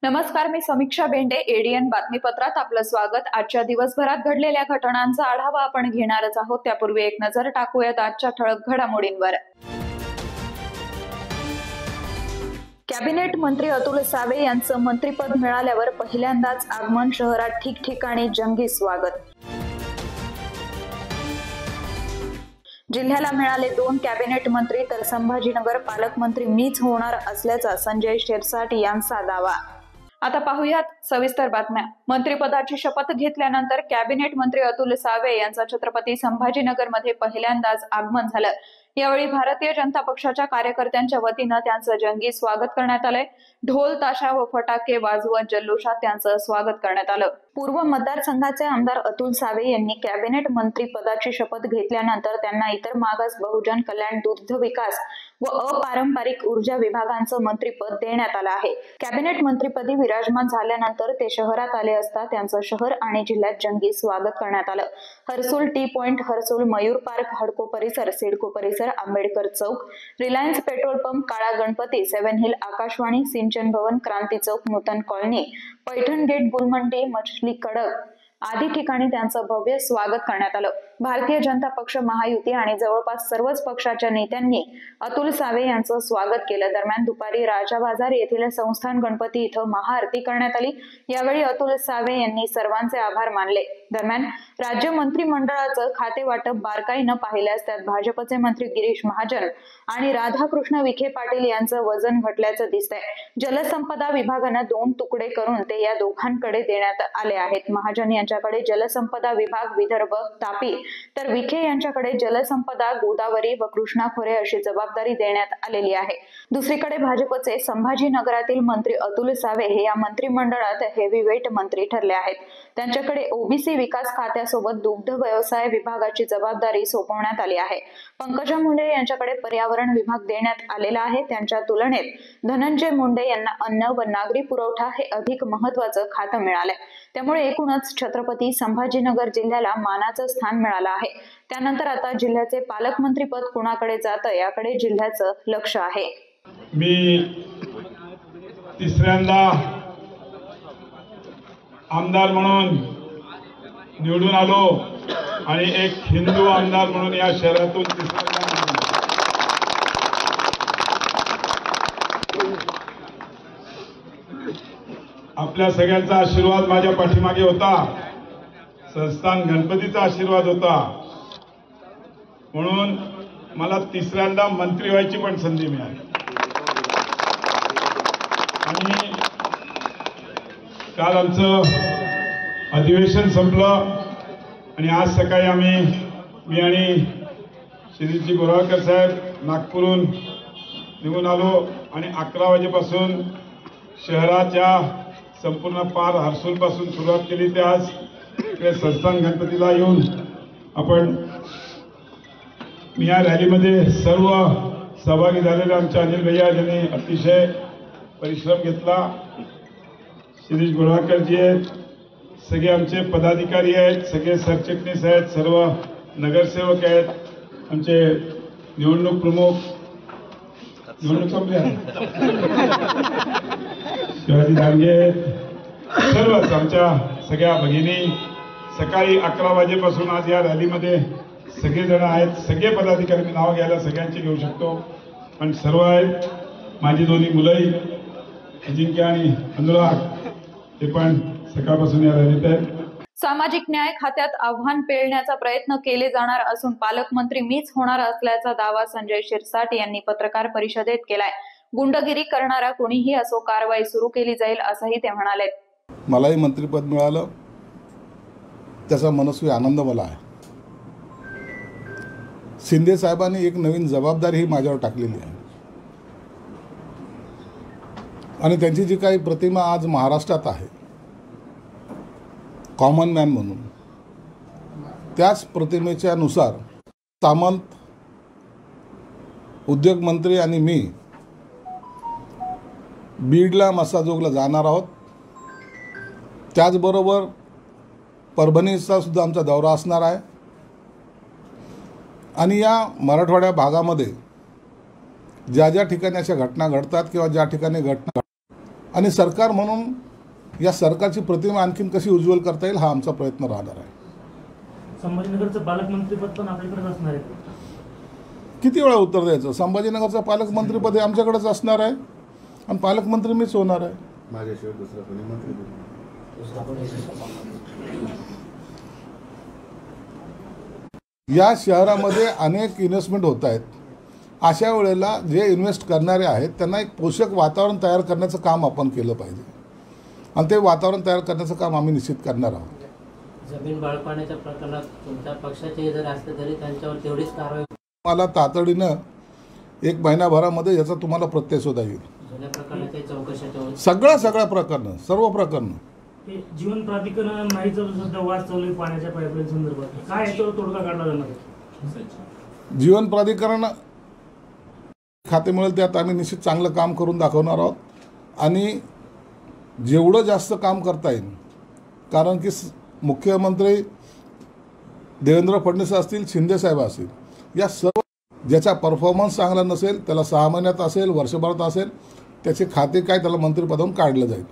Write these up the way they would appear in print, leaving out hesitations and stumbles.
नमस्कार, मी समीक्षा बेंडे. एडीएन बातमीपत्रात आपलं स्वागत. आजच्या दिवसभरात घडलेल्या घटनांचा आढावा आपण घेणारच आहोत. त्यापूर्वी एक नजर टाकूयात आजच्या ठळक घडामोडींवर. कॅबिनेट मंत्री अतुल सावे यांचं मंत्रिपद मिळाल्यावर पहिल्यांदाच आगमन. शहरात ठिकठिकाणी जंगी स्वागत. जिल्ह्याला मिळाले 2 कॅबिनेट मंत्री, तर संभाजीनगर पालकमंत्री मीच होणार असल्याचा संजय शिरसाट यांचा दावा. आता पाहूयात सविस्तर बातम्या. मंत्रिपदाची शपथ घेतल्यानंतर कॅबिनेट मंत्री अतुल सावे यांचं छत्रपती संभाजीनगरमध्ये पहिल्यांदाच आगमन झालं. यावेळी भारतीय जनता पक्षाच्या कार्यकर्त्यांच्या वतीनं त्यांचं जंगी स्वागत करण्यात आलंय. ढोल ताशा व फटाके वाजवत जल्लोषात त्यांचं स्वागत करण्यात आलं. पूर्व मतदारसंघाचे आमदार अतुल सावे यांनी कॅबिनेट मंत्री पदाची शपथ घेतल्यानंतर त्यांना इतर मागास, बहुजन कल्याण, दुग्ध विकास व अपारंपरिक ऊर्जा विभागांचं मंत्रिपद देण्यात आलं आहे. कॅबिनेट मंत्रिपदी विराजमान झाल्यानंतर ते शहरात आले असता त्यांचं शहर आणि जिल्ह्यात जंगी स्वागत करण्यात आलं. Harsul T point, Harsul Mayur park, हडको परिसर, सिडको परिसर, आंबेडकर चौक, रिलायन्स पेट्रोल पंप, काळा गणपती, 7 हिल, आकाशवाणी, सिंचन भवन, क्रांती चौक, नूतन कॉलनी, पैठण गेट, गुलमंडी, मछली कडक आदी ठिकाणी त्यांचं भव्य स्वागत करण्यात आलं. भारतीय जनता पक्ष, महायुती आणि जवळपास सर्वच पक्षाच्या नेत्यांनी अतुल सावे यांचं स्वागत केलं. दरम्यान दुपारी राजा बाजार येथील संस्थान गणपती इथं महाआरती करण्यात आली. यावेळी अतुल सावे यांनी सर्वांचे आभार मानले. दरम्यान राज्य मंत्रिमंडळाचं खाते वाटप बारकाईनं पाहिल्यास त्यात भाजपचे मंत्री गिरीश महाजन आणि राधाकृष्ण विखे पाटील यांचं वजन घटल्याचं दिसतंय. जलसंपदा विभागानं 2 तुकडे करून ते या दोघांकडे देण्यात आले आहेत. महाजन यांच्याकडे जलसंपदा विभाग विदर्भ, तापी, तर विखे यांच्याकडे जलसंपदा गोदावरी व कृष्णा खोरे अशी जबाबदारी देण्यात आलेली आहे. दुसरीकडे भाजपचे संभाजीनगरातील मंत्री अतुल सावे हे या मंत्रिमंडळात हेवीवेट मंत्री ठरले आहेत. त्यांच्याकडे ओबीसी विकास खात्यासोबत दुग्ध व्यवसाय विभागाची जबाबदारी सोपवण्यात आली आहे. पंकजा मुंडे यांच्याकडे पर्यावरण विभाग देण्यात आलेला आहे. त्यांच्या तुलनेत धनंजय मुंडे यांना अन्न व नागरी पुरवठा हे अधिक महत्त्वाचं खातं मिळालंय. त्यामुळे एकूणच छत्रपती संभाजीनगर जिल्ह्याला मानाचं स्थान मिळालं आहे. त्यानंतर आता जिल्ह्याचे पालकमंत्रीपद कुणाकडे जातं याकडे जिल्ह्याचं लक्ष आहे. मी तिसऱ्यांदा आमदार म्हणून निवडून आलो आणि एक हिंदू आमदार म्हणून या शहरातून तिसऱ्यांदा आपल्या सगळ्यांचा आशीर्वाद माझ्या पाठीमागे होता. संस्थान गणपतीचा आशीर्वाद होता. म्हणून मला तिसऱ्यांदा मंत्री व्हायची पण संधी मिळाली. आणि काल आमचं अधिवेशन संपलं आणि आज सकाळी मी आणि श्रीजी बोराळकर साहेब नागपूरहून निघून आलो आणि 11 वाजेपासून शहराच्या संपूर्ण पार हर्सुल पासून सुरुवात केली. ते आज इकडे संस्थान गणपतीला येऊन मी या रॅलीमध्ये सर्व सहभागी झालेले आमच्या अनिल भैया यांनी अतिशय परिश्रम घेतला. शिरीष बोराळकरजी आहेत, सगळे आमचे पदाधिकारी आहेत, सगळे सरचिटणीस आहेत, सर्व नगरसेवक आहेत, आमचे निवडणूक प्रमुख, निवडणूक संपल्या, शिवाजी दांगे, सर्वच आमच्या सगळ्या भगिनी सकाळी 11 वाजेपासून आज या रॅलीमध्ये सगळेजण आहेत. सगळे पदाधिकारी मी नाव घ्यायला सगळ्यांची घेऊ शकतो पण सर्व आहेत. माझी 2 मुलंही अजिंक्य आणि अनुराग ते पण सकाळपासून या रॅलीत आहेत. सामाजिक न्याय खात्यात आव्हान पेलण्याचा प्रयत्न केले जाणार असून पालकमंत्री मीच होणार असल्याचा दावा संजय शिरसाट यांनी पत्रकार परिषदेत केलाय. गुंडगिरी करणारा कोणीही असो कारवाई सुरू केली जाईल असंही ते म्हणाले. मलाही मंत्रिपद मिळालं त्याचा मनस्वी आनंद मला आहे. शिंदे साहेबांनी एक नवीन जबाबदारी ही माझ्यावर टाकलेली आहे आणि त्यांची जी काही प्रतिमा आज महाराष्ट्रात आहे कॉमन मॅन म्हणून त्याच प्रतिमेच्या नुसार सामंत, उद्योगमंत्री आणि मी बीडला, मसाजोगला जाणार आहोत. त्याचबरोबर परभणीचा सुद्धा आमचा दौरा असणार आहे. आणि या मराठवाड्या भागामध्ये ज्या ज्या ठिकाणी अशा घटना घडतात किंवा ज्या ठिकाणी घटना आणि सरकार म्हणून या सरकारची प्रतिमा आणखीन कशी उज्ज्वल करता येईल हा आमचा प्रयत्न राहणार आहे. संभाजीनगरचं पालकमंत्रीपद पण आपल्याकडेच असणार आहे. किती वेळा उत्तर द्यायचं? संभाजीनगरचं पालकमंत्रीपद हे आमच्याकडेच असणार आहे आणि पालकमंत्री मीच होणार आहे. माझ्याशिवाय दुसरा कोणी मंत्री या शहरामध्ये अनेक इन्व्हेस्टमेंट होत आहेत. अशा वेळेला जे इन्व्हेस्ट करणारे आहेत त्यांना एक पोषक वातावरण तयार करण्याचं काम आपण केलं पाहिजे आणि ते वातावरण तयार करण्याचं काम आम्ही निश्चित करणार आहोत. जमीन बाळगण्याच्या प्रकरणात तुमच्या पक्षाचे जर असले तरी त्यांच्यावर तेवढीच कारवाई मला तातडीनं 1 महिनाभरामध्ये याचा तुम्हाला प्रत्यय येईल. जुन्या प्रकरणाच्या चौकशाच्या सगळ्या प्रकरणं, सर्व प्रकरणं. हे जीवन प्राधिकरण नाहीचं सध्या वाद चालू आहे पाण्याच्या पाईपलाईन संदर्भात. काय याच्यावर तोडगा काढला जाणार आहे? जीवन प्राधिकरण खाते मिळेल त्यात आम्ही निश्चित चांगलं काम करून दाखवणार आहोत आणि जेवढं जास्त काम करता येईल, कारण की मुख्यमंत्री देवेंद्र फडणवीस असतील, शिंदेसाहेब असतील, या सर्व ज्याचा परफॉर्मन्स चांगला नसेल त्याला 6 महिन्यात असेल, वर्षभरात असेल, त्याचे खाते काय त्याला मंत्रिपदावरून काढलं जाईल.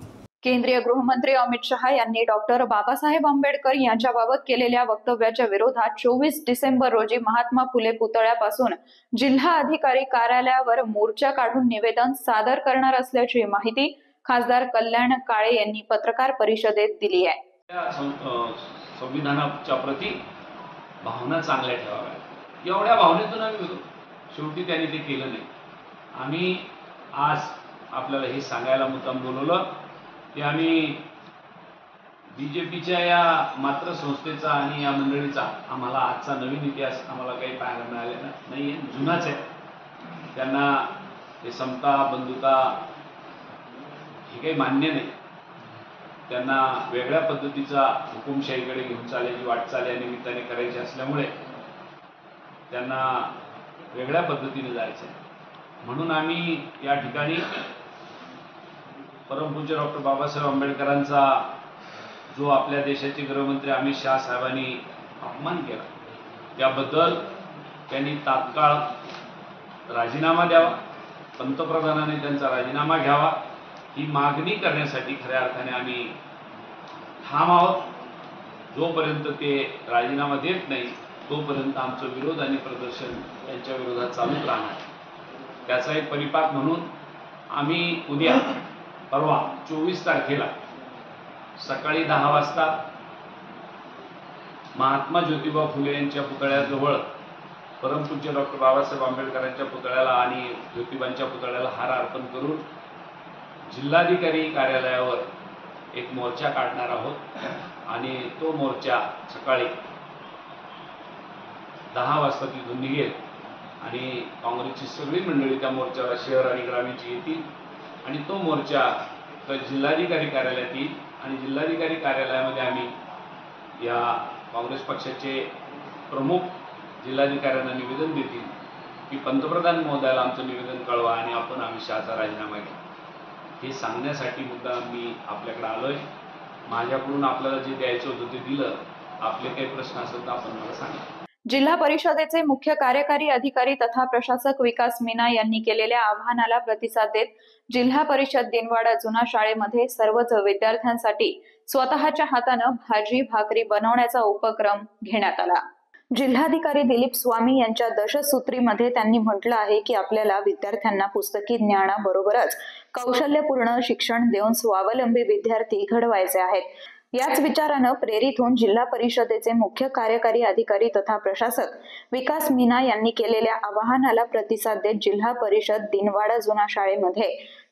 केंद्रीय गृहमंत्री अमित शहा यांनी डॉक्टर बाबासाहेब आंबेडकर यांच्याबाबत केलेल्या वक्तव्याच्या विरोधात 24 डिसेंबर रोजी महात्मा फुले पुतळ्यापासून जिल्हा अधिकारी कार्यालयावर मोर्चा काढून निवेदन सादर करणार असल्याची माहिती खासदार कल्याण काळे यांनी पत्रकार परिषदेत दिली आहे. संविधानाच्या प्रती भावना चांगल्या ठेवाव्या एवढ्या भावनेतून आम्ही शेवटी त्यांनी ते केलं नाही. आम्ही आज आपल्याला हे सांगायला मुद्दाम बोलवलं की आम्ही बीजेपीच्या या मात्र संस्थेचा आणि या मंडळीचा आम्हाला आजचा नवीन इतिहास आम्हाला काही पाहायला मिळालेला नाही आहे, जुनाच आहे. त्यांना हे समता बंधुता हे काही मान्य नाही. त्यांना वेगळ्या पद्धतीचा हुकुमशाहीकडे घेऊन चालायची वाटचाल या निमित्ताने करायची असल्यामुळे त्यांना वेगळ्या पद्धतीने जायचं आहे. म्हणून आम्ही या ठिकाणी परमपूज्य डॉक्टर बाबासाहेब आंबेडकरांचा जो आपल्या देशाचे गृहमंत्री अमित शहा साहेबांनी अपमान केला त्याबद्दल त्यांनी तात्काळ राजीनामा द्यावा, पंतप्रधानांनी त्यांचा राजीनामा घ्यावा, ही मागणी करण्यासाठी खऱ्या अर्थाने आम्ही ठाम आहोत. जोपर्यंत ते राजीनामा देत नाही तोपर्यंत आमचं विरोध आणि प्रदर्शन यांच्या विरोधात चालूच राहणार. त्याचा एक परिपाक म्हणून आम्ही उद्या परवा 24 तारखेला सकाळी 10 वाजता महात्मा ज्योतिबा फुले यांच्या पुतळ्याजवळ परमपूज्य डॉक्टर बाबासाहेब आंबेडकरांच्या पुतळ्याला आणि ज्योतिबांच्या पुतळ्याला हार अर्पण करून जिल्हाधिकारी कार्यालयावर एक मोर्चा काढणार आहोत आणि तो मोर्चा सकाळी 10 वाजता तिथून निघेल आणि काँग्रेसची सगळी मंडळी त्या मोर्चाला शहर आणि ग्रामीणची येतील आणि तो मोर्चा तर जिल्हाधिकारी कार्यालयात येईल आणि जिल्हाधिकारी कार्यालयामध्ये आम्ही या काँग्रेस पक्षाचे प्रमुख जिल्हाधिकाऱ्यांना निवेदन देतील की पंतप्रधान महोदयाला आमचं निवेदन कळवा आणि आपण अमित शहाचा राजीनामा घ्या. हे सांगण्यासाठी मुद्दा मी आपल्याकडे आलोय. माझ्याकडून आपल्याला जे द्यायचं होतं ते दिलं. आपले काही प्रश्न असेल तर आपण मला सांगा. जिल्हा परिषदेचे मुख्य कार्यकारी अधिकारी तथा प्रशासक विकास मीना यांनी केलेल्या आवाहनाला प्रतिसाद देत जिल्हा परिषद दिनवाडा जुना शाळेमध्ये सर्वच विद्यार्थ्यांसाठी स्वतःच्या हातानं भाजी भाकरी बनवण्याचा उपक्रम घेण्यात आला. जिल्हाधिकारी दिलीप स्वामी यांच्या दशसूत्रीमध्ये त्यांनी म्हटलं आहे की आपल्याला विद्यार्थ्यांना पुस्तकी ज्ञानाबरोबरच कौशल्यपूर्ण शिक्षण देऊन स्वावलंबी विद्यार्थी घडवायचे आहेत. याच विचारानं प्रेरित होऊन जिल्हा परिषदेचे मुख्य कार्यकारी अधिकारी तथा प्रशासक विकास मीना यांनी केलेल्या आवाहनाला प्रतिसाद देत जिल्हा परिषद दिनवाडा जुना शाळेमध्ये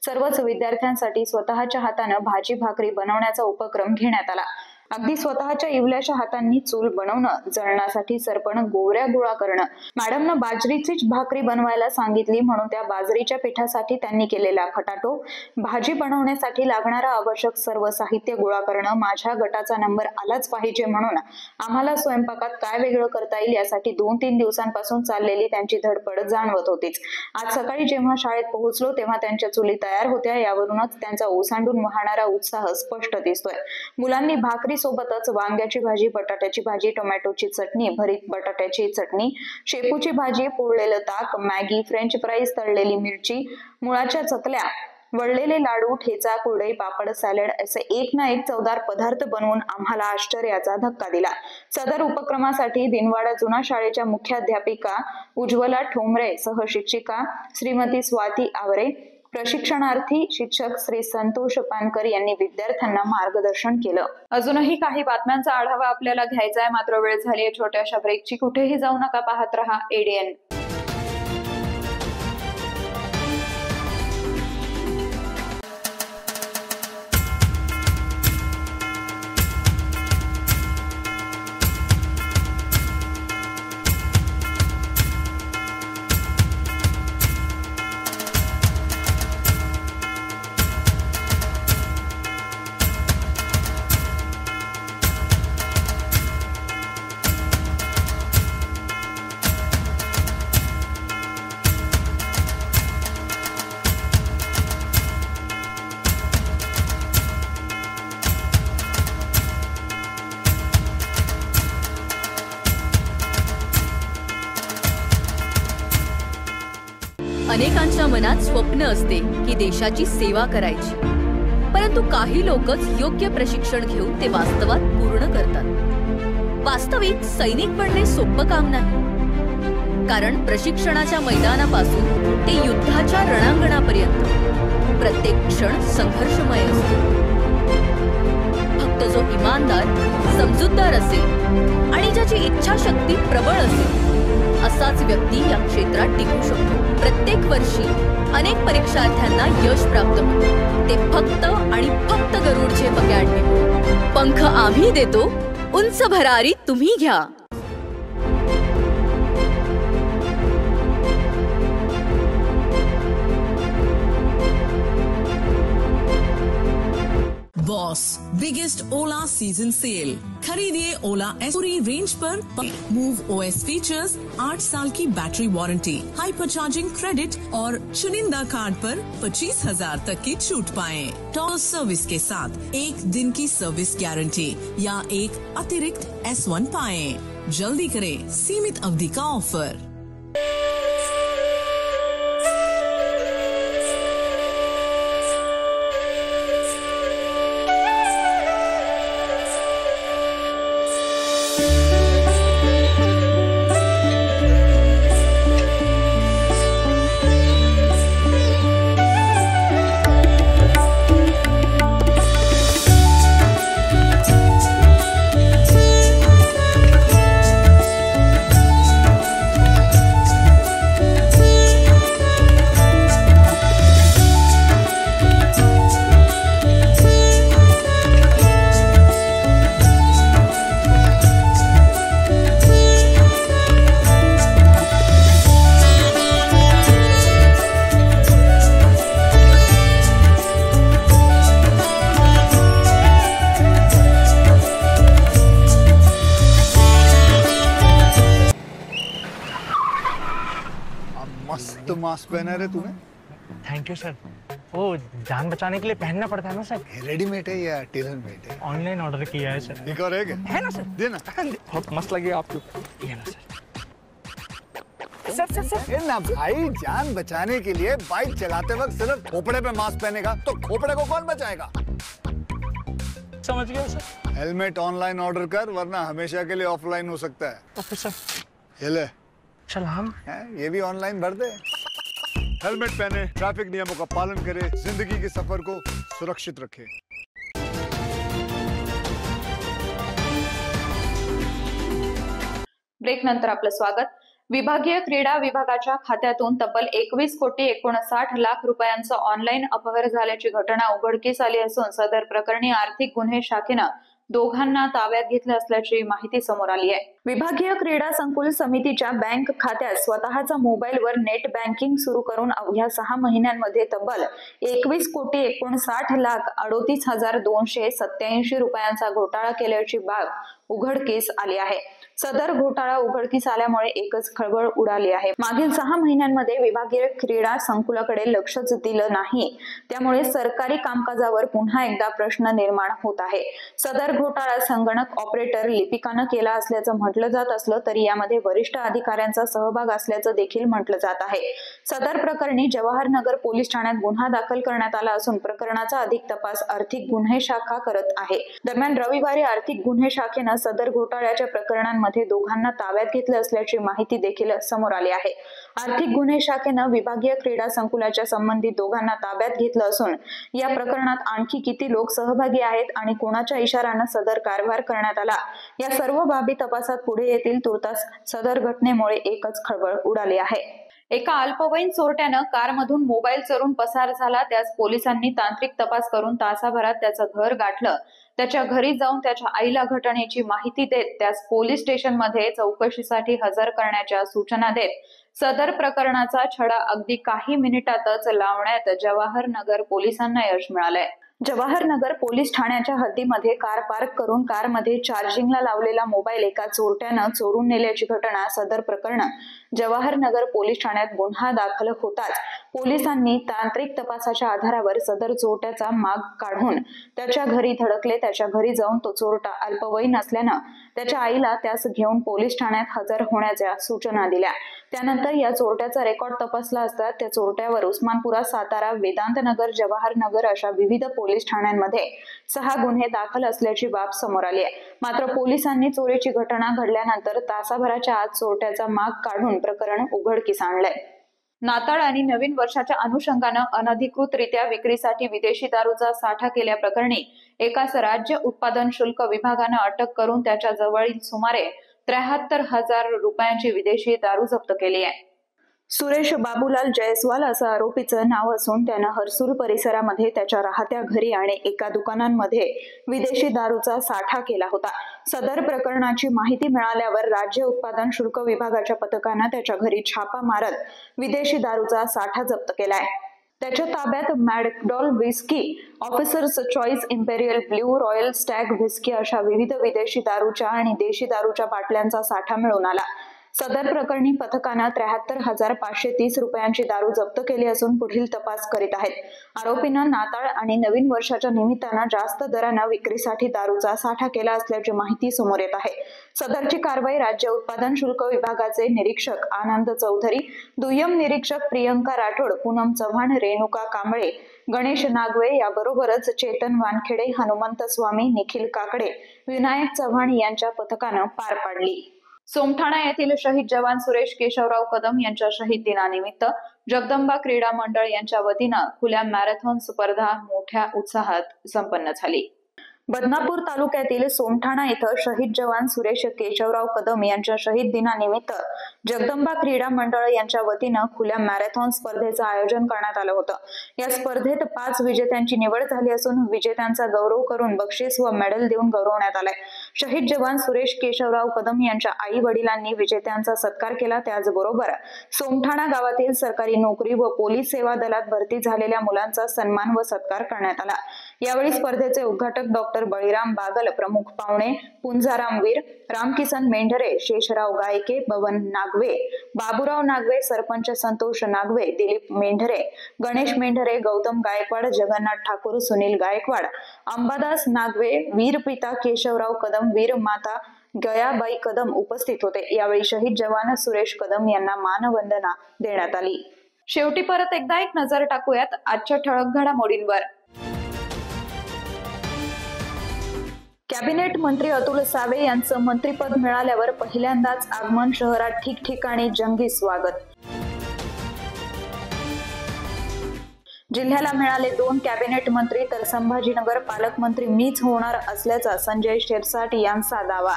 सर्वच विद्यार्थ्यांसाठी स्वतःच्या हातानं भाजी भाकरी बनवण्याचा उपक्रम घेण्यात आला. अगदी स्वतःच्या इवल्याच्या हातांनी चूल बनवणं, जळणासाठी सरपण गोवऱ्या गोळा करणं. मॅडमनं बाजरीचीच भाकरी बनवायला सांगितली म्हणून त्या बाजरीच्या पिठासाठी त्यांनी केलेला खटाटोप, भाजी बनवण्यासाठी लागणारं आवश्यक सर्व साहित्य गोळा करणं, माझ्या गटाचा नंबर आलाच पाहिजे म्हणून आम्हाला स्वयंपाकात काय वेगळं करता येईल यासाठी 2-3 दिवसांपासून चाललेली त्यांची धडपड जाणवत होतीच. आज सकाळी जेव्हा शाळेत पोहोचलो तेव्हा त्यांच्या चुली तयार होत्या. यावरूनच त्यांचा ओसांडून वाहणारा उत्साह स्पष्ट दिसतोय. मुलांनी भाकरी सोबतच वांग्याची भाजी, बटाट्याची भाजी, टोमॅटोची चटणी, भरीत बटाट्याची चटणी, शेपूची भाजी, पोळलेलं ताक, मॅगी, फ्रेंच फ्राईज, तळलेली मिरची, मुळाच्या चकल्या, वळलेले लाडू, ठेचा, कुरडई, पापड, सॅलड असे एक ना एक चवदार पदार्थ बनवून आम्हाला आश्चर्याचा धक्का दिला. सदर उपक्रमासाठी दिनवाडा जुना शाळेच्या मुख्याध्यापिका उज्ज्वला ठोंबरे, सहशिक्षिका श्रीमती स्वाती आवरे, प्रशिक्षणार्थी शिक्षक श्री संतोष पानकर यांनी विद्यार्थ्यांना मार्गदर्शन केलं. अजूनही काही बातम्यांचा आढावा आपल्याला घ्यायचा आहे, मात्र वेळ झाली आहे छोट्याशा ब्रेकची. कुठेही जाऊ नका, पाहत रहा ADN. अनेकांच्या मनात स्वप्न असते की देशाची सेवा करायची, परंतु काही लोकच योग्य प्रशिक्षण घेऊन ते वास्तवात पूर्ण करतात. वास्तविक सैनिक बनणे सोपं काम नाही, कारण प्रशिक्षणाच्या मैदानापासून ते युद्धाच्या रणांगणापर्यंत प्रत्येक क्षण संघर्षमय असतो. फक्त जो इमानदार, समजूतदार असेल आणि ज्याची इच्छाशक्ती प्रबळ असेल असाच व्यक्ती या क्षेत्रात टिकू शकतो. प्रत्येक वर्षी अनेक परीक्षार्थ्यांना यश प्राप्त होते, ते फक्त आणि फक्त गरुड झेप अकॅडमी. पंख आम्ही देतो, उंच भरारी तुम्ही घ्या. बॉस बिगेस्ट ओला सीजन सेल. खरीदिए ओला एस पूरी रेंज पर. मूव OS फीचर्स, 8 साल की battery warranty, hyper charging credit और चुनिंदा कार्ड पर 25,000 तक की छूट पाएं. टॉप सर्विस के साथ 1 दिन की सर्विस गारंटी या एक अतिरिक्त S1 पाएं. जल्दी करें, सीमित अवधि का ऑफर. मस्त मास्क पहना रे तूने. Thank you sir. वो जान बचाने के लिए पहनना पड़ता है ना सर. रेडीमेड है या टेलर मेड है? ऑनलाइन ऑर्डर किया है सर. एक और है ना सर. देना. बहुत मस्त लगे आपको. ये ना सर. सर ना भाई, जान बचाने के लिए बाइक चलाते वक्त सिर्फ खोपड़े पे मास्क पहनेगा तो खोपड़े को कौन बचाएगा? समझ गया सर. हेलमेट ऑनलाइन ऑर्डर कर, वरना हमेशा के लिए ऑफलाइन हो सकता है. Okay sir. ये ले. चल हम ये भी ऑनलाइन भर दे. हेलमेट पहने, ट्रैफिक नियमों का पालन करे, जिंदगी के सफर को सुरक्षित रखे. ब्रेक नंतर आपलं स्वागत. विभागीय क्रीडा विभागाच्या खात्यातून तब्बल 21,59 लाख रुपयांचा ऑनलाईन अपहार झाल्याची घटना उघडकीस आली असून सदर प्रकरणी आर्थिक गुन्हे शाखेनं दोघांना ताब्यात घेतलं असल्याची माहिती समोर आली आहे। विभागीय क्रीडा संकुल समितीच्या बँक खात्यात स्वतःचा मोबाईलवर नेट बँकिंग सुरू करून अवघ्या 6 महिन्यांमध्ये तब्बल 21,59,38,287 रुपयांचा घोटाळा केल्याची बाब उघडकीस आली आहे। सदर घोटाळा उघडकीस आल्यामुळे एकच खळबळ उडाली आहे। मागील 6 महिन्यांमध्ये विभागीय क्रीडा संकुलाकडे लक्षच दिलं नाही, त्यामुळे सरकारी कामकाजावर पुन्हा एकदा प्रश्न निर्माण होत आहे। सदर घोटाळा संगणक ऑपरेटर लिपिकानं केला असल्याचं म्हटलं जात असलं तरी यामध्ये वरिष्ठ अधिकाऱ्यांचा सहभाग असल्याचं देखील म्हटलं जात आहे। सदर प्रकरणी जवाहरनगर पोलीस ठाण्यात गुन्हा दाखल करण्यात आला असून प्रकरणाचा अधिक तपास आर्थिक गुन्हे शाखा करत आहे। दरम्यान रविवारी आर्थिक गुन्हे शाखेनं सदर घोटाळ्याच्या प्रकरणांमध्ये दोघांना ताब्यात घेतलं असल्याची माहिती देखील समोर आली आहे। आर्थिक गुन्हे शाखेनं विभागीय क्रीडा संकुलाच्या संबंधित दोघांना ताब्यात घेतलं असून या प्रकरणात आणखी किती लोक सहभागी आहेत आणि कोणाच्या इशाऱ्यानं सदर कारभार करण्यात आला या सर्व बाबी तपासात पुढे येतील। तुर्तास सदर घटनेमुळे एकच खळबळ उडाली आहे। एका अल्पवयीन चोरट्यानं कारमधून मोबाईल चोरून पसार झाला, त्यास पोलिसांनी तांत्रिक तपास करून तासाभरात त्याचं घर गाठलं। त्याच्या घरी जाऊन त्याच्या आईला घटनेची माहिती देत त्यास पोलीस स्टेशनमध्ये चौकशीसाठी हजर करण्याच्या सूचना देत सदर प्रकरणाचा छडा अगदी काही मिनिटातच लावण्यात जवाहरनगर पोलिसांना यश मिळालंय। जवाहरनगर पोलीस ठाण्याच्या हद्दीमध्ये कार पार्क करून कारमध्ये चार्जिंगला लावलेला मोबाईल एका चोरट्यानं चोरून नेल्याची घटना सदर प्रकरण जवाहरनगर पोलीस ठाण्यात गुन्हा दाखल होताच पोलिसांनी तांत्रिक तपासाच्या आधारावर सदर चोरट्याचा माग काढून त्याच्या घरी धडकले। त्याच्या घरी जाऊन तो चोरटा अल्पवयीन असल्यानं त्याच्या आईला त्यास घेऊन पोलीस ठाण्यात हजर होण्याच्या सूचना दिल्या। त्यानंतर या चोरट्याचा रेकॉर्ड तपासला असता त्या चोरट्यावर उस्मानपुरा, सातारा, वेदांतनगर, जवाहरनगर अशा विविध पोलीस ठाण्यांमध्ये 6 गुन्हे दाखल असल्याची बाब समोर आली आहे। मात्र पोलिसांनी चोरीची घटना घडल्यानंतर तासाभराच्या आत चोरट्याचा माग काढून प्रकरण उघडकीस आणलंय। नाताळ आणि नवीन वर्षाच्या अनुषंगानं अनधिकृतरित्या विक्रीसाठी विदेशी दारूचा साठा केल्याप्रकरणी एकास राज्य उत्पादन शुल्क विभागानं अटक करून त्याच्या जवळील सुमारे 73,000 रुपयांची विदेशी दारू जप्त केली आहे। सुरेश बाबूलाल जयस्वाल असं आरोपीचं नाव असून त्यानं हर्सूल परिसरामध्ये त्याच्या राहत्या घरी आणि एका दुकानांमध्ये विदेशी दारूचा साठा केला होता। सदर प्रकरणाची माहिती मिळाल्यावर राज्य उत्पादन शुल्क विभागाच्या पथकानं त्याच्या घरी छापा मारत विदेशी दारूचा साठा जप्त केलाय। त्याच्या ताब्यात McDowell whisky, Officers Choice, Imperial Blue, Royal Stag whisky अशा विविध विदेशी दारूच्या आणि देशी दारूच्या बाटल्यांचा साठा मिळून आला। सदर प्रकरणी पथकानं 73,530 रुपयांची दारू जप्त केली असून पुढील तपास करीत आहेत। आरोपीनं नाताळ आणि नवीन वर्षाच्या निमित्तानं जास्त दरानं विक्रीसाठी दारूचा साठा केला असल्याची माहिती समोर येत आहे। सदरची कारवाई राज्य उत्पादन शुल्क विभागाचे निरीक्षक आनंद चौधरी, दुय्यम निरीक्षक प्रियंका राठोड, पूनम चव्हाण, रेणुका कांबळे, गणेश नागवे याबरोबरच चेतन वानखेडे, हनुमंत स्वामी, निखिल काकडे, विनायक चव्हाण यांच्या पथकानं पार पाडली। सोमठाणा येथील शहीद जवान सुरेश केशवराव कदम यांच्या शहीद दिनानिमित्त जगदंबा क्रीडा मंडळ यांच्या वतीनं खुल्या मॅरेथॉन स्पर्धा मोठ्या उत्साहात संपन्न झाली। बदनापूर तालुक्यातील सोमठाणा इथं शहीद जवान सुरेश केशवराव कदम यांच्या शहीद दिनानिमित्त जगदंबा क्रीडा मंडळ यांच्या वतीनं खुल्या मॅरेथॉन स्पर्धेचं आयोजन करण्यात आलं होतं। या स्पर्धेत 5 विजेत्यांची निवड झाली असून विजेत्यांचा गौरव करून बक्षीस व मेडल देऊन गौरवण्यात आलाय। शहीद जवान सुरेश केशवराव कदम यांच्या आई वडिलांनी विजेत्यांचा सत्कार केला। त्याचबरोबर सोमठाणा गावातील सरकारी नोकरी व पोलीस सेवा दलात भरती झालेल्या मुलांचा सन्मान व सत्कार करण्यात आला। यावेळी स्पर्धेचे उद्घाटक डॉक्टर बळीराम बागल, प्रमुख पाहुणे पुंजाराम वीर, रामकिसन मेंढरे, शेषराव गायके, बबन नागवे, बाबूराव नागवे, सरपंच संतोष नागवे, दिलीप मेंढरे, गणेश मेंढरे, गौतम गायकवाड, जगन्नाथ ठाकूर, सुनील गायकवाड, अंबादास नागवे, वीर पिता केशवराव कदम, वीर माता गयाबाई कदम उपस्थित होते। यावेळी शहीद जवान सुरेश कदम यांना मानवंदना देण्यात आली। शेवटी परत एकदा एक नजर टाकूयात आजच्या ठळक घडामोडींवर। कॅबिनेट मंत्री अतुल सावे यांचं मंत्रिपद मिळाल्यावर पहिल्यांदाच आगमन, शहरात ठिकठिकाणी जंगी स्वागत। जिल्ह्याला मिळाले 2 कॅबिनेट मंत्री तर संभाजीनगर पालकमंत्री मीच होणार असल्याचा संजय शिरसाट यांचा दावा।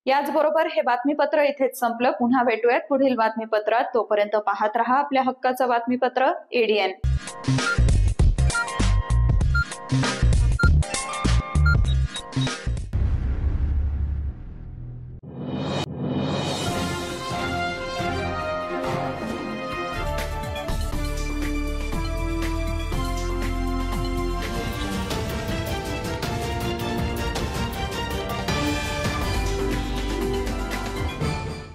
याचबरोबर हे बातमीपत्र इथेच संपलं। पुन्हा भेटूयात पुढील बातमीपत्रात। तोपर्यंत पाहत रहा आपल्या हक्काचं बातमीपत्र ADN।